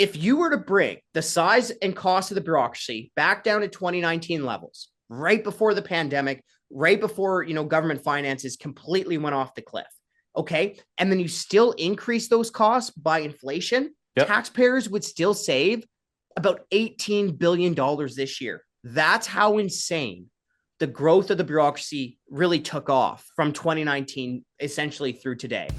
if you were to bring the size and cost of the bureaucracy back down to 2019 levels, right before the pandemic, right before, government finances completely went off the cliff, okay, and then you still increase those costs by inflation, Yep. taxpayers would still save about $18 billion this year. That's how insane the growth of the bureaucracy really took off from 2019 essentially through today.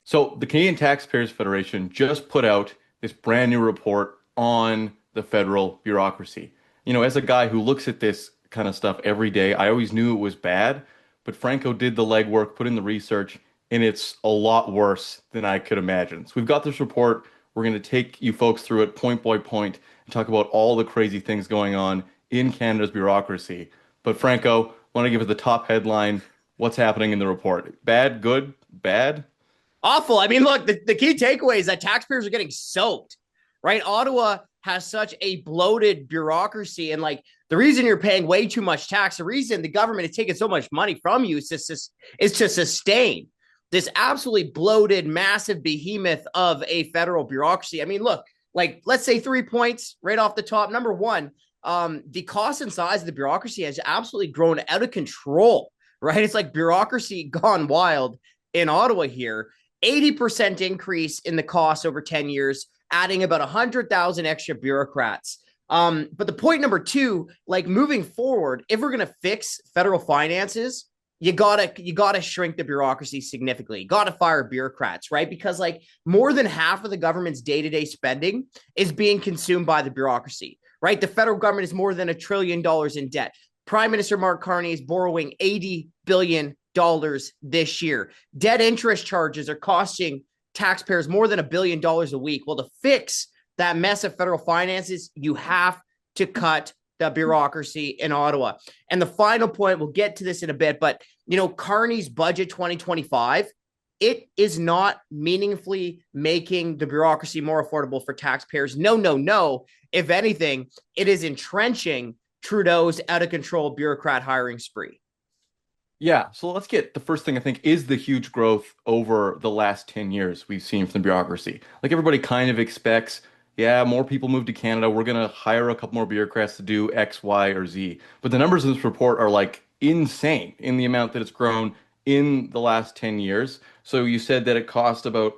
So the Canadian Taxpayers Federation just put out this brand new report on the federal bureaucracy. As a guy who looks at this kind of stuff every day, I always knew it was bad, but Franco did the legwork, put in the research, and it's a lot worse than I could imagine. So we've got this report. We're going to take you folks through it point by point and talk about all the crazy things going on in Canada's bureaucracy. But Franco, want to give us the top headline? What's happening in the report? Bad, good, bad? Awful. I mean, look, the key takeaway is that taxpayers are getting soaked, right? Ottawa has such a bloated bureaucracy. And like the reason you're paying way too much tax, the reason the government is taking so much money from you is to sustain this absolutely bloated, massive behemoth of a federal bureaucracy. I mean, look, like let's say 3 points right off the top. Number one, the cost and size of the bureaucracy has absolutely grown out of control, right? It's like bureaucracy gone wild in Ottawa here. 80% increase in the cost over 10 years, adding about 100,000 extra bureaucrats. But the point number two, like moving forward, if we're going to fix federal finances, you gotta shrink the bureaucracy significantly. You gotta fire bureaucrats, right? Because like more than half of the government's day-to-day spending is being consumed by the bureaucracy, right? The federal government is more than $1 trillion in debt. Prime Minister Mark Carney is borrowing $80 billion this year. Debt interest charges are costing taxpayers more than $1 billion a week. Well, to fix that mess of federal finances, you have to cut the bureaucracy in Ottawa. And the final point, we'll get to this in a bit, but Carney's budget 2025, it is not meaningfully making the bureaucracy more affordable for taxpayers. No. If anything, it is entrenching Trudeau's out of control bureaucrat hiring spree. Yeah, so let's get the first thing I think is the huge growth over the last 10 years we've seen from the bureaucracy. Like everybody kind of expects, yeah, more people move to Canada. We're going to hire a couple more bureaucrats to do X, Y, or Z. But the numbers in this report are like insane in the amount that it's grown in the last 10 years. So you said that it cost about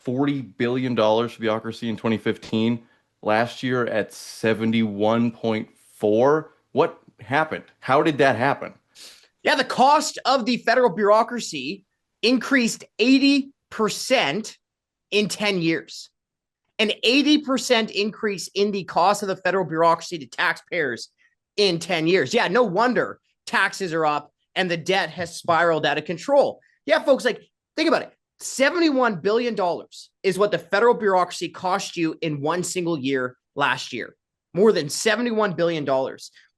$40 billion for bureaucracy in 2015. Last year at 71.4. What happened? How did that happen? Yeah, the cost of the federal bureaucracy increased 80% in 10 years. An 80% increase in the cost of the federal bureaucracy to taxpayers in 10 years. Yeah, no wonder taxes are up and the debt has spiraled out of control. Yeah, folks, like think about it. $71 billion is what the federal bureaucracy cost you in one single year last year. More than $71 billion.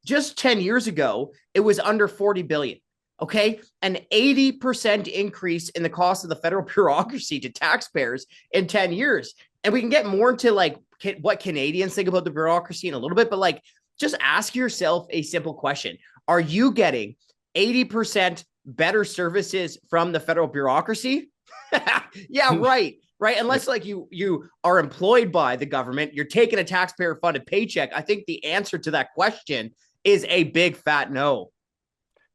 Just 10 years ago, it was under 40 billion. Okay. An 80% increase in the cost of the federal bureaucracy to taxpayers in 10 years. And we can get more into like what Canadians think about the bureaucracy in a little bit, but like just ask yourself a simple question. Are you getting 80% better services from the federal bureaucracy? Yeah, right. Right. Unless like you are employed by the government, you're taking a taxpayer funded paycheck. I think the answer to that question is a big fat no.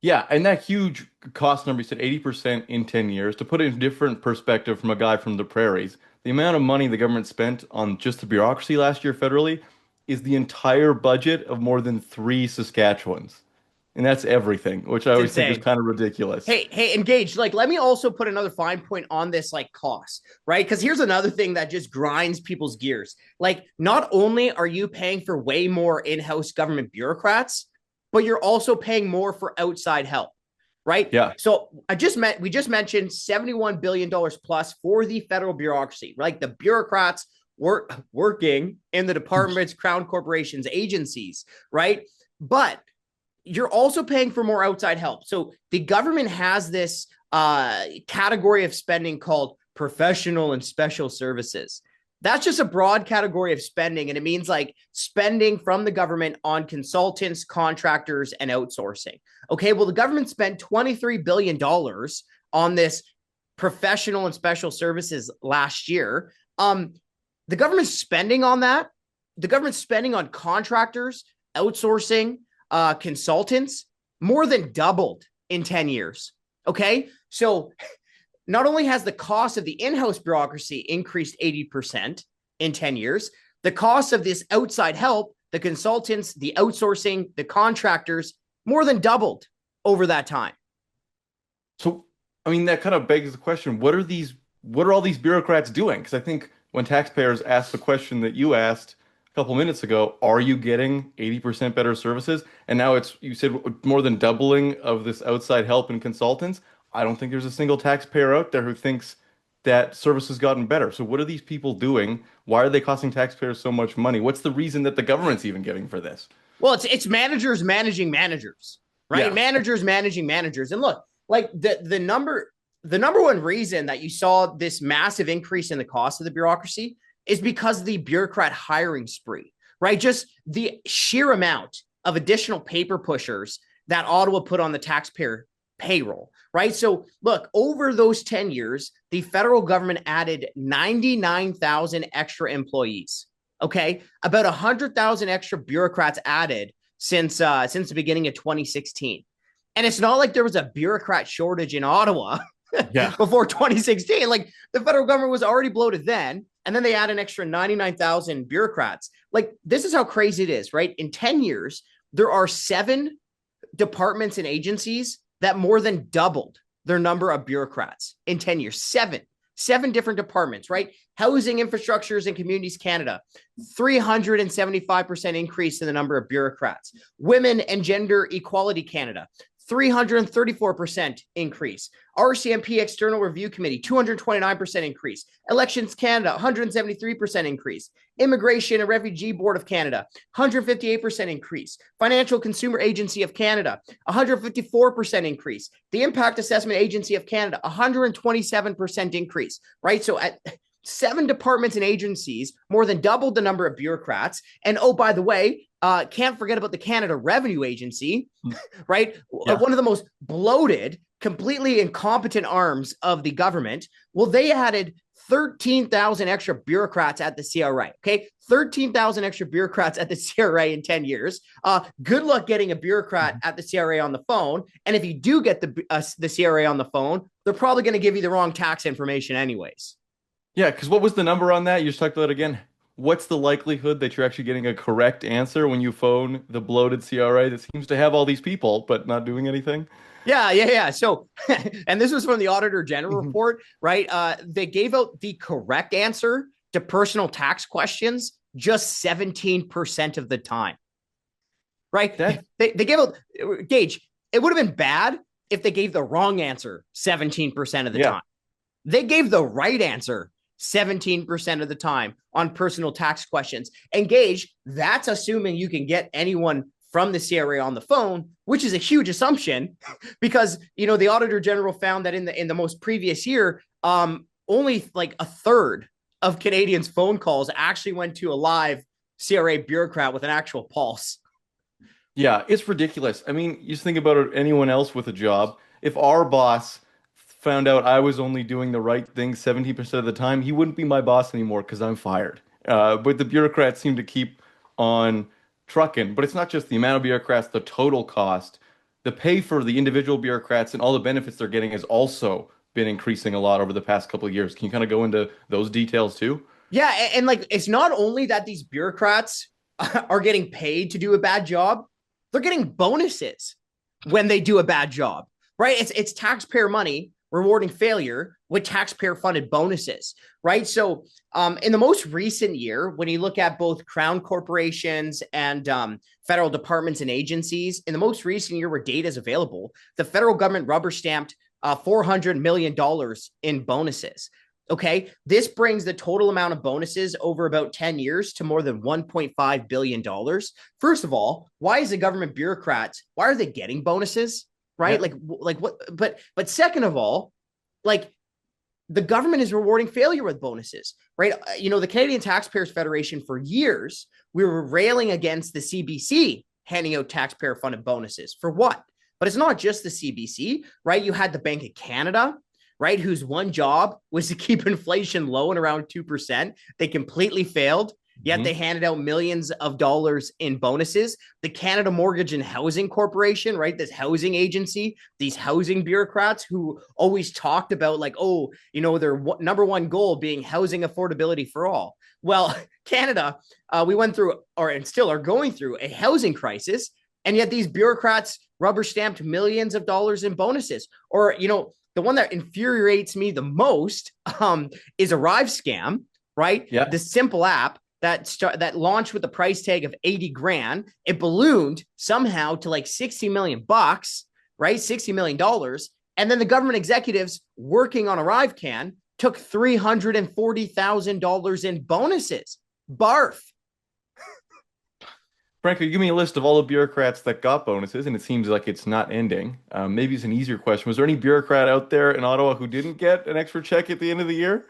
Yeah, and that huge cost number, you said 80% in 10 years. To put it in different perspective from a guy from the prairies, the amount of money the government spent on just the bureaucracy last year federally is the entire budget of more than three Saskatchewans. And that's everything, which I It's always think is insane. kind of ridiculous. Hey, engage. Like, let me also put another fine point on this, like cost, right? Because here's another thing that just grinds people's gears. Like, not only are you paying for way more in-house government bureaucrats, but you're also paying more for outside help, right? Yeah. So we just mentioned $71 billion plus for the federal bureaucracy, right? The bureaucrats working in the departments, crown corporations, agencies, right? But you're also paying for more outside help. So the government has this category of spending called professional and special services. That's just a broad category of spending. And it means like spending from the government on consultants, contractors, and outsourcing. Okay, well, the government spent $23 billion on this professional and special services last year. the government's spending on that. The government's spending on contractors, outsourcing, consultants, more than doubled in 10 years. Okay. So not only has the cost of the in-house bureaucracy increased 80% in 10 years, the cost of this outside help, the consultants, the outsourcing, the contractors, more than doubled over that time. So, I mean, that kind of begs the question, what are all these bureaucrats doing? Because I think when taxpayers asked the question that you asked a couple minutes ago, are you getting 80% better services? And now you said more than doubling of this outside help and consultants. I don't think there's a single taxpayer out there who thinks that service has gotten better. So what are these people doing? Why are they costing taxpayers so much money? What's the reason that the government's even giving for this? Well, it's managers managing managers, right? Yeah. Managers managing managers. And look, like the number one reason that you saw this massive increase in the cost of the bureaucracy is because of the bureaucrat hiring spree, right? Just the sheer amount of additional paper pushers that Ottawa put on the taxpayer payroll, right? So look, over those 10 years, the federal government added 99,000 extra employees. Okay. About 100,000 extra bureaucrats added since the beginning of 2016. And it's not like there was a bureaucrat shortage in Ottawa before 2016. Like the federal government was already bloated then. And then they add an extra 99,000 bureaucrats. Like this is how crazy it is, right? In 10 years, there are 7 departments and agencies that more than doubled their number of bureaucrats in 10 years. Seven different departments, right? Housing, Infrastructures and Communities Canada, 375% increase in the number of bureaucrats. Women and Gender Equality Canada, 334% increase. RCMP External Review Committee, 229% increase. Elections Canada, 173% increase. Immigration and Refugee Board of Canada, 158% increase. Financial Consumer Agency of Canada, 154% increase. The Impact Assessment Agency of Canada, 127% increase, right? So at 7 departments and agencies, more than doubled the number of bureaucrats. And oh, by the way, can't forget about the Canada Revenue Agency, right? Yeah. One of the most bloated, completely incompetent arms of the government. Well, they added 13,000 extra bureaucrats at the CRA. Okay. 13,000 extra bureaucrats at the CRA in 10 years. Good luck getting a bureaucrat at the CRA on the phone. And if you do get the CRA on the phone, they're probably going to give you the wrong tax information anyways. Yeah. Because what was the number on that? You just talked about it again. What's the likelihood that you're actually getting a correct answer when you phone the bloated CRA that seems to have all these people but not doing anything? Yeah. So, and this was from the Auditor General report, right? They gave out the correct answer to personal tax questions just 17% of the time, right? They gave out, Gage, it would have been bad if they gave the wrong answer 17% of the time. They gave the right answer 17% of the time on personal tax questions. And Gage, that's assuming you can get anyone from the CRA on the phone, which is a huge assumption because, the Auditor General found that in the most previous year, only like a third of Canadians' phone calls actually went to a live CRA bureaucrat with an actual pulse. Yeah, it's ridiculous. I mean, you just think about it, anyone else with a job. If our boss found out I was only doing the right thing 70% of the time, he wouldn't be my boss anymore because I'm fired. But the bureaucrats seem to keep on trucking. But it's not just the amount of bureaucrats, the total cost. The pay for the individual bureaucrats and all the benefits they're getting has also been increasing a lot over the past couple of years. Can you kind of go into those details too? Yeah, and like it's not only that these bureaucrats are getting paid to do a bad job, they're getting bonuses when they do a bad job, right? It's taxpayer money rewarding failure with taxpayer-funded bonuses, right? So in the most recent year, when you look at both Crown corporations and federal departments and agencies, in the most recent year where data is available, the federal government rubber-stamped $400 million in bonuses. Okay, this brings the total amount of bonuses over about 10 years to more than $1.5 billion. First of all, why is the government bureaucrats, why are they getting bonuses? Right? Yeah. Like what, but second of all, like the government is rewarding failure with bonuses, right? The Canadian Taxpayers Federation for years, we were railing against the CBC handing out taxpayer funded bonuses for what? But it's not just the CBC, right? You had the Bank of Canada, right? Whose one job was to keep inflation low and around 2%. They completely failed. Yet they handed out millions of dollars in bonuses. The Canada Mortgage and Housing Corporation, right? This housing agency, these housing bureaucrats who always talked about like, oh, you know, their number one goal being housing affordability for all. Well, Canada, we went through, and still are going through, a housing crisis. And yet these bureaucrats rubber stamped millions of dollars in bonuses. Or, you know, the one that infuriates me the most is Arrive Scam, right? Yeah. The simple app that launched with the price tag of 80 grand. It ballooned somehow to like 60 million bucks, right? $60 million. And then the government executives working on ArriveCan took $340,000 in bonuses. Barf. Frankly, give me a list of all the bureaucrats that got bonuses, and it seems like it's not ending. Maybe it's an easier question. Was there any bureaucrat out there in Ottawa who didn't get an extra check at the end of the year?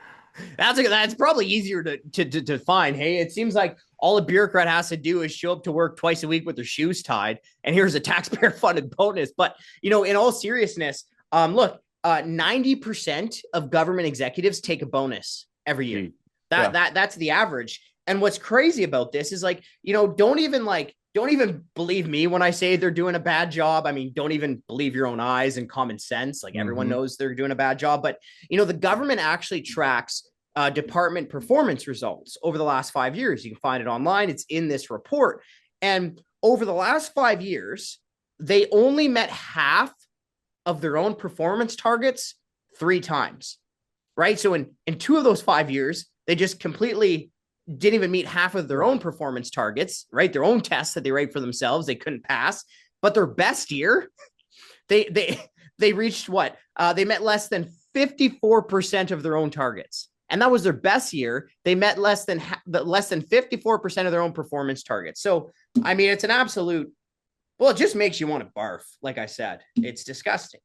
That's probably easier to find. Hey, it seems like all a bureaucrat has to do is show up to work twice a week with their shoes tied, and here's a taxpayer funded bonus. But you know, in all seriousness, look, 90% of government executives take a bonus every year. That's the average. And what's crazy about this is like, you know, don't even believe me when I say they're doing a bad job. I mean, don't even believe your own eyes and common sense. Like everyone knows they're doing a bad job. But, you know, the government actually tracks department performance results over the last 5 years. You can find it online. It's in this report. And over the last 5 years, they only met half of their own performance targets 3 times, right? So in 2 of those 5 years, they just completely didn't even meet half of their own performance targets, right? Their own tests that they write for themselves, they couldn't pass. But their best year, they reached what? They met less than 54% of their own targets. And that was their best year. They met less than 54% of their own performance targets. So, I mean, it's an absolute, well, it just makes you want to barf. Like I said, it's disgusting.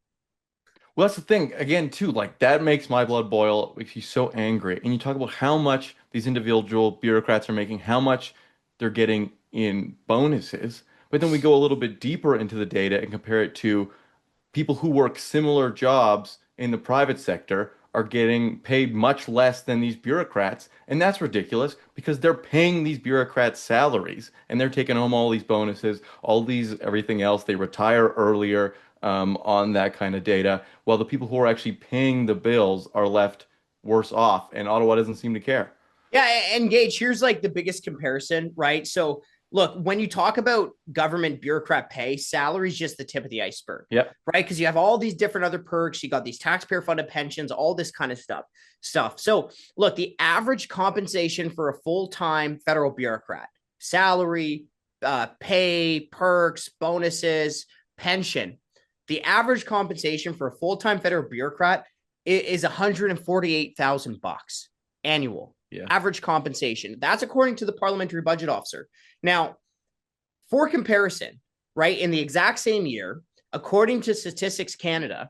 Well, that's the thing. Again, too, like that makes my blood boil. Makes you so angry. And you talk about how much these individual bureaucrats are making, how much they're getting in bonuses. But then we go a little bit deeper into the data and compare it to people who work similar jobs in the private sector are getting paid much less than these bureaucrats. And that's ridiculous because they're paying these bureaucrats salaries and they're taking home all these bonuses, all these everything else. They retire earlier on that kind of data, while the people who are actually paying the bills are left worse off. And Ottawa doesn't seem to care. Yeah. And Gage, here's like the biggest comparison, right? So look, when you talk about government bureaucrat pay, salary is just the tip of the iceberg. Yeah. Right. Because you have all these different other perks. You got these taxpayer funded pensions, all this kind of stuff. So look, the average compensation for a full-time federal bureaucrat, salary, pay, perks, bonuses, pension, the average compensation for a full-time federal bureaucrat is $148,000 annual. Yeah. Average compensation. That's according to the parliamentary budget officer. Now, for comparison, right, in the exact same year, according to Statistics Canada,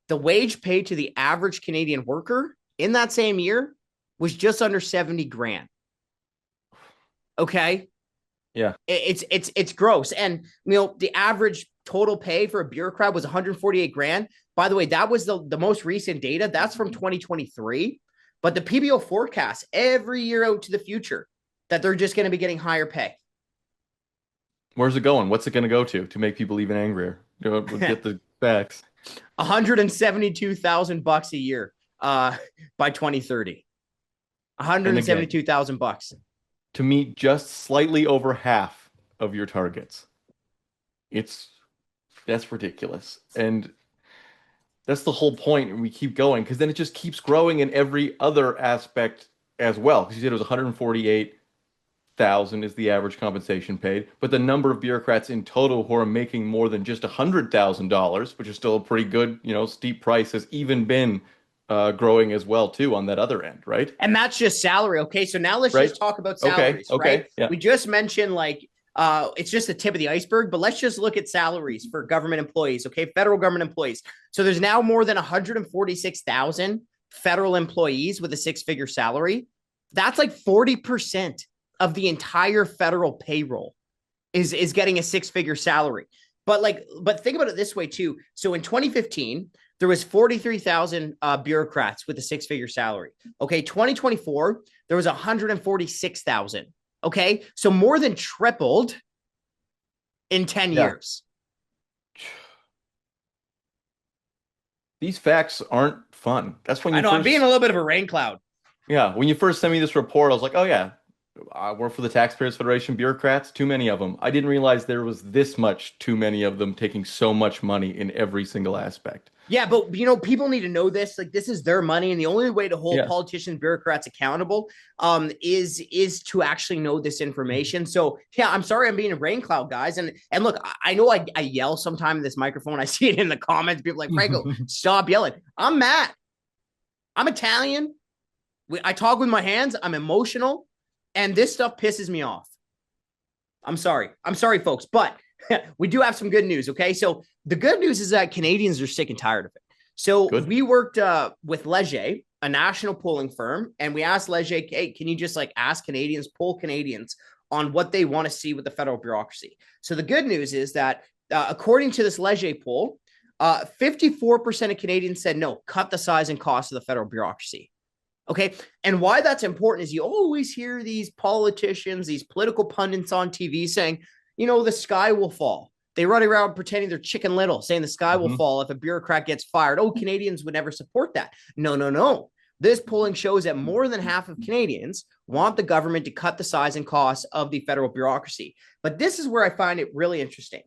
the wage paid to the average Canadian worker in that same year was just under 70 grand. Okay. Yeah. It's gross. And, you know, the average total pay for a bureaucrat was 148 grand. By the way, that was the most recent data. That's from 2023. But the PBO forecasts every year out to the future that they're just going to be getting higher pay. Where's it going? What's it going to go to make people even angrier? We'll get the facts. $172,000 a year by 2030. $172,000 to meet just slightly over half of your targets. That's ridiculous. And that's the whole point. And we keep going because then it just keeps growing in every other aspect as well. Because you said it was 148,000 is the average compensation paid, but the number of bureaucrats in total who are making more than just $100,000, which is still a pretty good, steep price, has even been growing as well too on that other end, right? And that's just salary. Okay, so now let's just talk about salaries. Okay. Right? Yeah. We just mentioned it's just the tip of the iceberg, but let's just look at salaries for government employees. Okay, federal government employees. So there's now more than 146,000 federal employees with a 6-figure salary. That's like 40% of the entire federal payroll is getting a 6-figure salary. But think about it this way too. So in 2015, there was 43,000 bureaucrats with a six-figure salary. Okay, 2024, there was 146,000. Okay, so more than tripled in 10 years. These facts aren't fun. That's when you I know, I'm being a little bit of a rain cloud. Yeah, when you first sent me this report, I was like, oh yeah, I work for the Taxpayers Federation, bureaucrats, too many of them. I didn't realize there was this much too many of them taking so much money in every single aspect. Yeah, but people need to know this. Like, this is their money, and the only way to hold politicians, bureaucrats accountable, is to actually know this information. So, yeah, I'm sorry, I'm being a rain cloud, guys. And look, I know I yell sometime in this microphone. I see it in the comments. People like, Franco, stop yelling. I'm mad. I'm Italian. I talk with my hands. I'm emotional, and this stuff pisses me off. I'm sorry, folks, but we do have some good news. Okay, so the good news is that Canadians are sick and tired of it. So we worked with Leger, a national polling firm, and we asked Leger, hey, can you just ask Canadians, poll Canadians on what they want to see with the federal bureaucracy? So the good news is that according to this Leger poll, 54% of Canadians said no, cut the size and cost of the federal bureaucracy. Okay. And why that's important is you always hear these politicians, these political pundits on TV saying, the sky will fall. They run around pretending they're Chicken Little, saying the sky will fall if a bureaucrat gets fired. Oh, Canadians would never support that. No. This polling shows that more than half of Canadians want the government to cut the size and cost of the federal bureaucracy. But this is where I find it really interesting,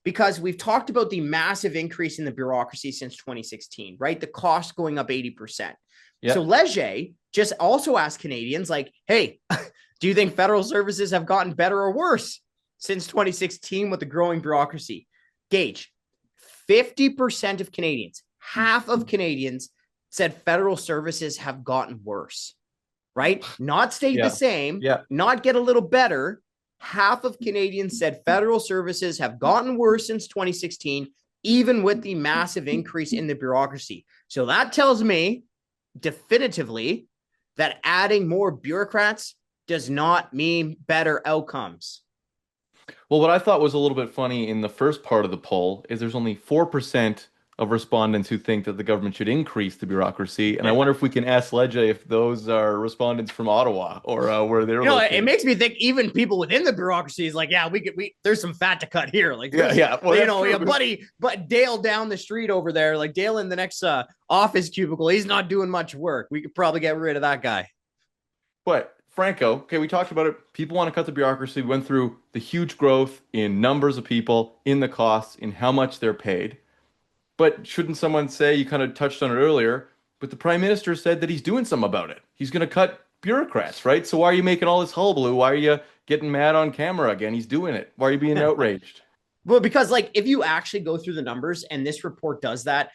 because we've talked about the massive increase in the bureaucracy since 2016, right? The cost going up 80%. Yep. So Leger just also asked Canadians hey, do you think federal services have gotten better or worse since 2016 with the growing bureaucracy? Gage, 50% of Canadians, half of Canadians said federal services have gotten worse, right? Not stayed the same, not get a little better. Half of Canadians said federal services have gotten worse since 2016, even with the massive increase in the bureaucracy. So that tells me definitively that adding more bureaucrats does not mean better outcomes. Well, what I thought was a little bit funny in the first part of the poll is there's only 4% of respondents who think that the government should increase the bureaucry. And I wonder if we can ask Leger if those are respondents from Ottawa or where they're located. It makes me think even people within the bureaucracy is there's some fat to cut here. Well, but Dale down the street over there, Dale in the next office cubicle, he's not doing much work. We could probably get rid of that guy. But Franco, okay, we talked about it. People want to cut the bureaucracy. We went through the huge growth in numbers of people, in the costs, in how much they're paid. But shouldn't someone say, you kind of touched on it earlier, but the Prime Minister said that he's doing something about it. He's going to cut bureaucrats, right? So why are you making all this hullabaloo? Why are you getting mad on camera again? He's doing it. Why are you being outraged? Well, because if you actually go through the numbers, and this report does that,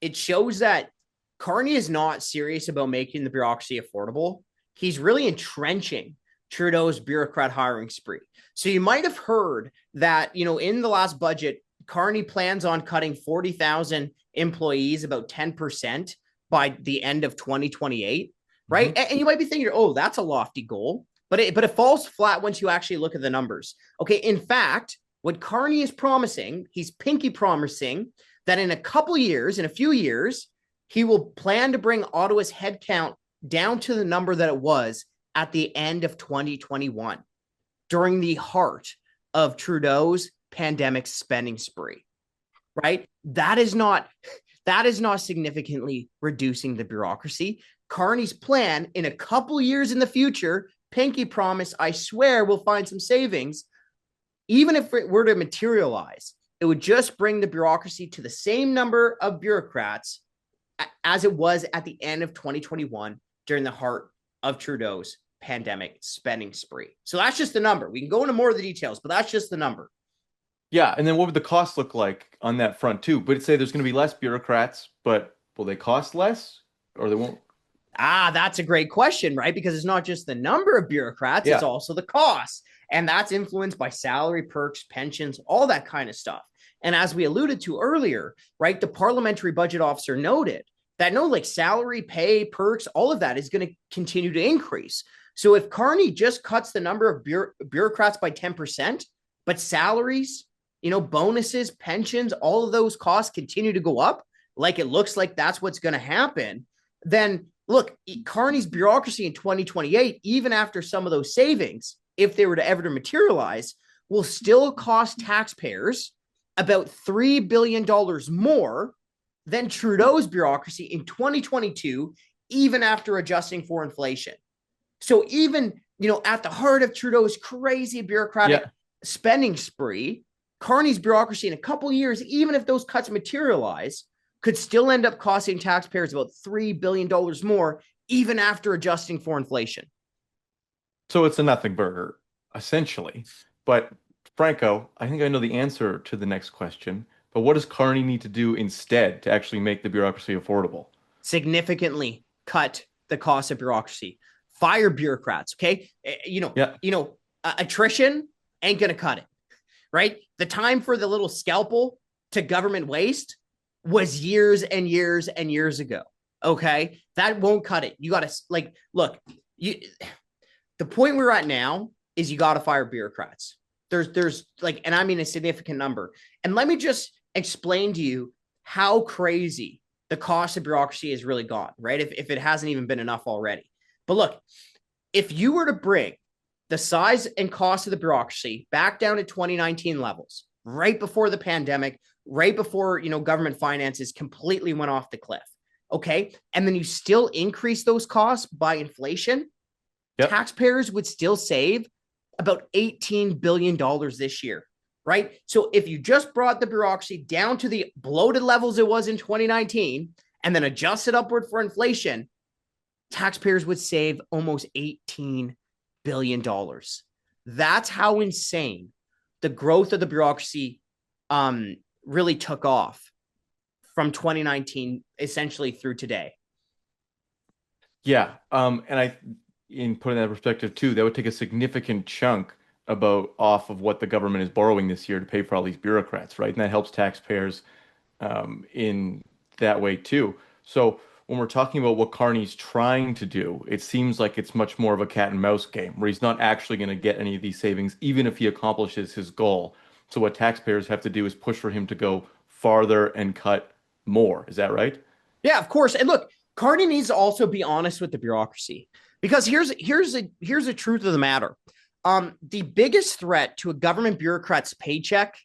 it shows that Carney is not serious about making the bureaucracy affordable. He's really entrenching Trudeau's bureaucrat hiring spree. So you might have heard that, in the last budget, Carney plans on cutting 40,000 employees, about 10% by the end of 2028, right? And you might be thinking, oh, that's a lofty goal, but it falls flat once you actually look at the numbers. Okay, in fact, what Carney is promising, he's pinky promising that in a few years, he will plan to bring Ottawa's headcount down to the number that it was at the end of 2021, during the heart of Trudeau's pandemic spending spree, right? That is not significantly reducing the bureaucracy. Carney's plan in a couple years in the future, pinky promise, I swear we'll find some savings. Even if it were to materialize, it would just bring the bureaucracy to the same number of bureaucrats as it was at the end of 2021 during the heart of Trudeau's pandemic spending spree. So that's just the number. We can go into more of the details, but that's just the number. Yeah, and then what would the cost look like on that front too? But it'd say there's going to be less bureaucrats, but will they cost less or they won't? That's a great question, right? Because it's not just the number of bureaucrats, it's also the cost. And that's influenced by salary, perks, pensions, all that kind of stuff. And as we alluded to earlier, right, the parliamentary budget officer noted that salary, pay, perks, all of that is going to continue to increase. So if Carney just cuts the number of bureaucrats by 10%, but salaries, bonuses, pensions, all of those costs continue to go up, like it looks like that's what's going to happen, then look, Carney's bureaucracy in 2028, even after some of those savings, if they were to ever to materialize, will still cost taxpayers about $3 billion more than Trudeau's bureaucracy in 2022, even after adjusting for inflation. So even, at the heart of Trudeau's crazy bureaucratic spending spree, Carney's bureaucracy in a couple of years, even if those cuts materialize, could still end up costing taxpayers about $3 billion more, even after adjusting for inflation. So it's a nothing burger, essentially. But Franco, I think I know the answer to the next question. But what does Carney need to do instead to actually make the bureaucracy affordable? Significantly cut the cost of bureaucracy. Fire bureaucrats, okay? Attrition ain't going to cut it, right? The time for the little scalpel to government waste was years and years and years ago, okay? That won't cut it. You got to, look, the point we're at now is you got to fire bureaucrats. There's and I mean a significant number. And let me just explain to you how crazy the cost of bureaucracy has really gone, right? If it hasn't even been enough already. But look, if you were to bring the size and cost of the bureaucracy back down to 2019 levels, right before the pandemic, right before, government finances completely went off the cliff, okay? And then you still increase those costs by inflation, taxpayers would still save about $18 billion this year, right? So if you just brought the bureaucracy down to the bloated levels it was in 2019 and then adjusted upward for inflation, taxpayers would save almost $18 billion. That's how insane the growth of the bureaucracy really took off from 2019 essentially through today. Yeah. In putting that in perspective too, that would take a significant chunk off of what the government is borrowing this year to pay for all these bureaucrats, right? And that helps taxpayers in that way too. So when we're talking about what Carney's trying to do, it seems like it's much more of a cat and mouse game where he's not actually going to get any of these savings, even if he accomplishes his goal. So what taxpayers have to do is push for him to go farther and cut more. Is that right? Yeah, of course. And look, Carney needs to also be honest with the bureaucracy, because here's the truth of the matter. The biggest threat to a government bureaucrat's paycheck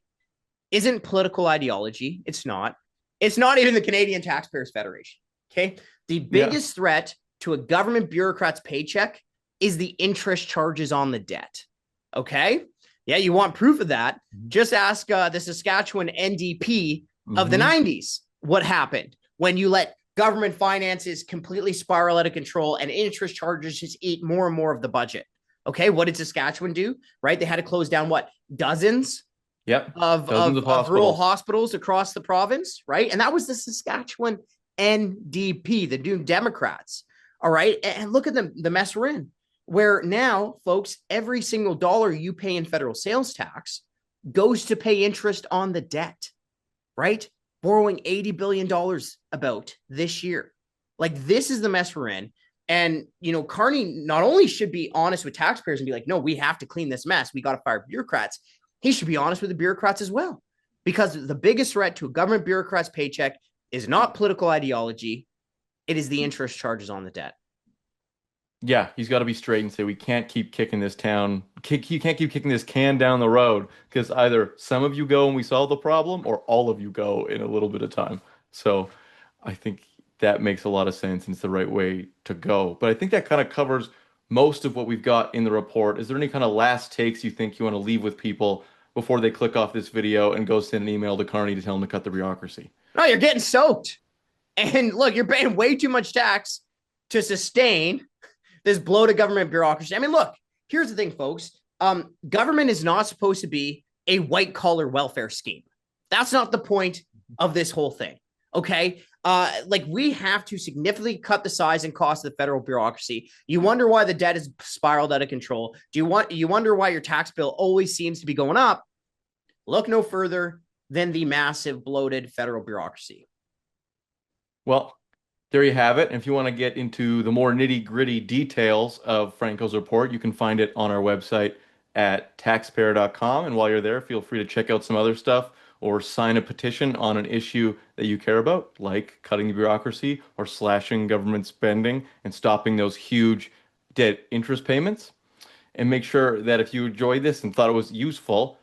isn't political ideology. It's not. It's not even the Canadian Taxpayers Federation. Okay. The biggest threat to a government bureaucrat's paycheck is the interest charges on the debt. Okay. Yeah. You want proof of that? Just ask the Saskatchewan NDP of the 90s what happened when you let government finances completely spiral out of control and interest charges just eat more and more of the budget. Okay. What did Saskatchewan do? Right. They had to close down dozens of rural hospitals across the province. Right. And that was the Saskatchewan NDP, the New Democrats. All right. And look at the mess we're in, where now, folks, every single dollar you pay in federal sales tax goes to pay interest on the debt, right? Borrowing $80 billion about this year. This is the mess we're in. And, Carney not only should be honest with taxpayers and be like, no, we have to clean this mess. We got to fire bureaucrats. He should be honest with the bureaucrats as well, because the biggest threat to a government bureaucrat's paycheck is not political ideology. It is the interest charges on the debt. Yeah, he's got to be straight and say we can't keep kicking this you can't keep kicking this can down the road, because either some of you go and we solve the problem, or all of you go in a little bit of time. So I think that makes a lot of sense and it's the right way to go. But I think that kind of covers most of what we've got in the report. Is there any kind of last takes you think you want to leave with people before they click off this video and go send an email to Carney to tell him to cut the bureaucracy? No, you're getting soaked. And look, you're paying way too much tax to sustain this bloated government bureaucracy. I mean, look, here's the thing, folks. Government is not supposed to be a white collar welfare scheme. That's not the point of this whole thing. Okay. We have to significantly cut the size and cost of the federal bureaucracy. You wonder why the debt is spiraled out of control. You wonder why your tax bill always seems to be going up. Look no further than the massive bloated federal bureaucracy. Well, there you have it. And if you want to get into the more nitty-gritty details of Franco's report, you can find it on our website at taxpayer.com. And while you're there, feel free to check out some other stuff or sign a petition on an issue that you care about, like cutting the bureaucracy or slashing government spending and stopping those huge debt interest payments. And make sure that if you enjoyed this and thought it was useful,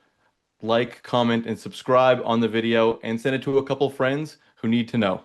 like, comment, and subscribe on the video and send it to a couple friends who need to know.